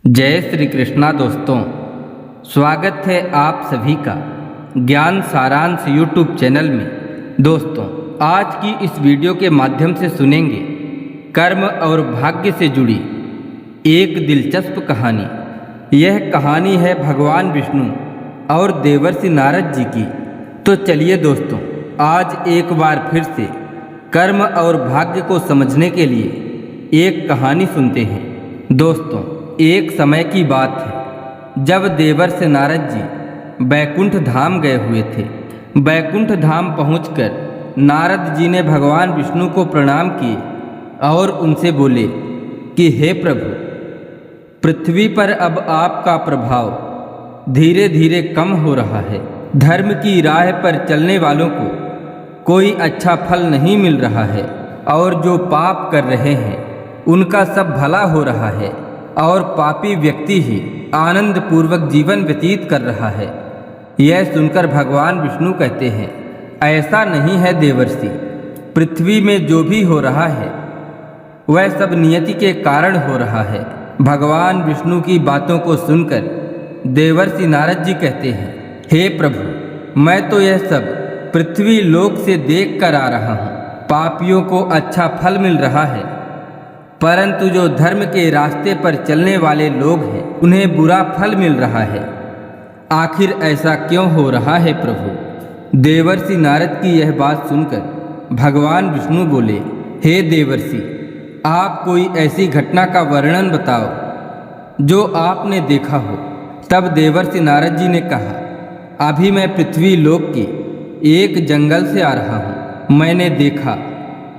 जय श्री कृष्णा दोस्तों, स्वागत है आप सभी का ज्ञान सारांश यूट्यूब चैनल में। दोस्तों, आज की इस वीडियो के माध्यम से सुनेंगे कर्म और भाग्य से जुड़ी एक दिलचस्प कहानी। यह कहानी है भगवान विष्णु और देवर्षि नारद जी की। तो चलिए दोस्तों, आज एक बार फिर से कर्म और भाग्य को समझने के लिए एक कहानी सुनते हैं। दोस्तों, एक समय की बात है जब देवर्षि नारद जी बैकुंठ धाम गए हुए थे। बैकुंठ धाम पहुंचकर नारद जी ने भगवान विष्णु को प्रणाम किए और उनसे बोले कि हे प्रभु, पृथ्वी पर अब आपका प्रभाव धीरे धीरे कम हो रहा है। धर्म की राह पर चलने वालों को कोई अच्छा फल नहीं मिल रहा है और जो पाप कर रहे हैं उनका सब भला हो रहा है और पापी व्यक्ति ही आनंद पूर्वक जीवन व्यतीत कर रहा है। यह सुनकर भगवान विष्णु कहते हैं, ऐसा नहीं है देवर्षि, पृथ्वी में जो भी हो रहा है वह सब नियति के कारण हो रहा है। भगवान विष्णु की बातों को सुनकर देवर्षि नारद जी कहते हैं, हे प्रभु, मैं तो यह सब पृथ्वी लोक से देख कर आ रहा हूँ। पापियों को अच्छा फल मिल रहा है, परंतु जो धर्म के रास्ते पर चलने वाले लोग हैं उन्हें बुरा फल मिल रहा है। आखिर ऐसा क्यों हो रहा है प्रभु? देवर्षि नारद की यह बात सुनकर भगवान विष्णु बोले, हे देवर्षि, आप कोई ऐसी घटना का वर्णन बताओ जो आपने देखा हो। तब देवर्षि नारद जी ने कहा, अभी मैं पृथ्वी लोक के एक जंगल से आ रहा हूँ। मैंने देखा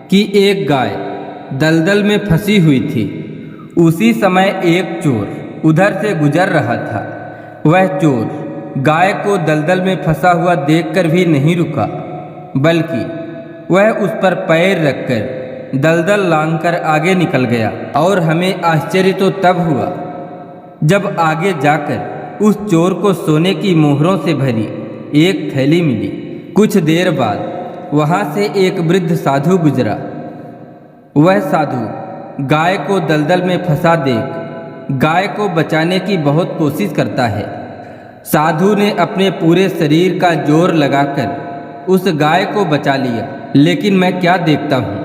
कि एक गाय दलदल में फंसी हुई थी। उसी समय एक चोर उधर से गुजर रहा था। वह चोर गाय को दलदल में फंसा हुआ देखकर भी नहीं रुका, बल्कि वह उस पर पैर रखकर दलदल लांघकर आगे निकल गया। और हमें आश्चर्य तो तब हुआ जब आगे जाकर उस चोर को सोने की मोहरों से भरी एक थैली मिली। कुछ देर बाद वहाँ से एक वृद्ध साधु गुजरा। वह साधु गाय को दलदल में फंसा देख गाय को बचाने की बहुत कोशिश करता है। साधु ने अपने पूरे शरीर का जोर लगाकर उस गाय को बचा लिया, लेकिन मैं क्या देखता हूँ,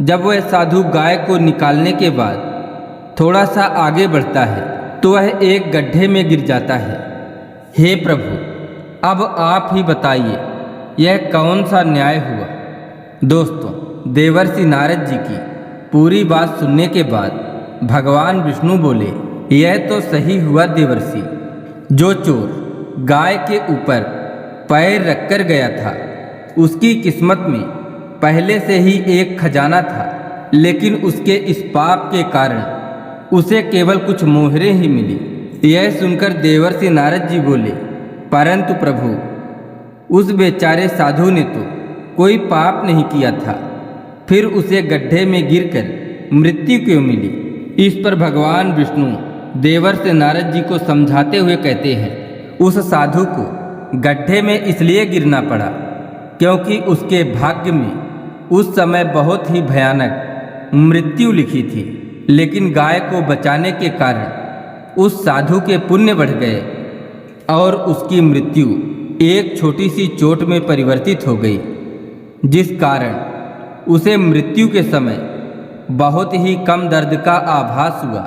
जब वह साधु गाय को निकालने के बाद थोड़ा सा आगे बढ़ता है तो वह एक गड्ढे में गिर जाता है। हे प्रभु, अब आप ही बताइए, यह कौन सा न्याय हुआ? दोस्तों, देवर्षि नारद जी की पूरी बात सुनने के बाद भगवान विष्णु बोले, यह तो सही हुआ देवर्षि। जो चोर गाय के ऊपर पैर रखकर गया था उसकी किस्मत में पहले से ही एक खजाना था, लेकिन उसके इस पाप के कारण उसे केवल कुछ मोहरें ही मिली। यह सुनकर देवर्षि नारद जी बोले, परंतु प्रभु, उस बेचारे साधु ने तो कोई पाप नहीं किया था, फिर उसे गड्ढे में गिरकर मृत्यु क्यों मिली? इस पर भगवान विष्णु देवर्षि नारद जी को समझाते हुए कहते हैं, उस साधु को गड्ढे में इसलिए गिरना पड़ा क्योंकि उसके भाग्य में उस समय बहुत ही भयानक मृत्यु लिखी थी, लेकिन गाय को बचाने के कारण उस साधु के पुण्य बढ़ गए और उसकी मृत्यु एक छोटी सी चोट में परिवर्तित हो गई, जिस कारण उसे मृत्यु के समय बहुत ही कम दर्द का आभास हुआ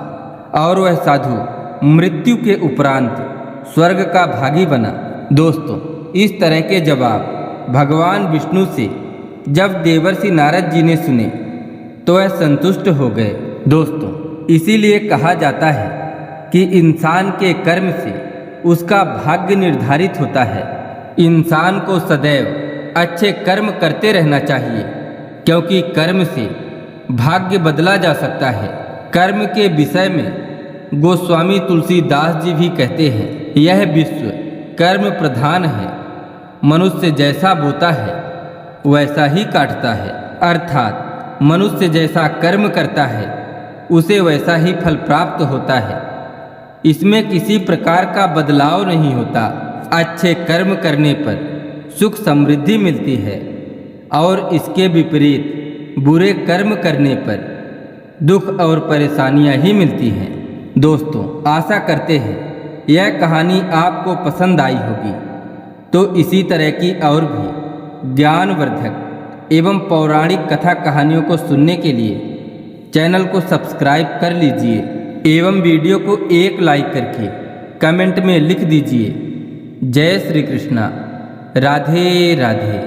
और वह साधु मृत्यु के उपरांत स्वर्ग का भागी बना। दोस्तों, इस तरह के जवाब भगवान विष्णु से जब देवर्षि नारद जी ने सुने तो वह संतुष्ट हो गए। दोस्तों, इसीलिए कहा जाता है कि इंसान के कर्म से उसका भाग्य निर्धारित होता है। इंसान को सदैव अच्छे कर्म करते रहना चाहिए, क्योंकि कर्म से भाग्य बदला जा सकता है। कर्म के विषय में गोस्वामी तुलसीदास जी भी कहते हैं, यह विश्व कर्म प्रधान है। मनुष्य जैसा बोता है वैसा ही काटता है, अर्थात मनुष्य जैसा कर्म करता है उसे वैसा ही फल प्राप्त होता है। इसमें किसी प्रकार का बदलाव नहीं होता। अच्छे कर्म करने पर सुख समृद्धि मिलती है और इसके विपरीत बुरे कर्म करने पर दुख और परेशानियां ही मिलती हैं। दोस्तों आशा करते हैं यह कहानी आपको पसंद आई होगी। तो इसी तरह की और भी ज्ञानवर्धक एवं पौराणिक कथा कहानियों को सुनने के लिए चैनल को सब्सक्राइब कर लीजिए एवं वीडियो को एक लाइक करके कमेंट में लिख दीजिए जय श्री कृष्णा, राधे राधे।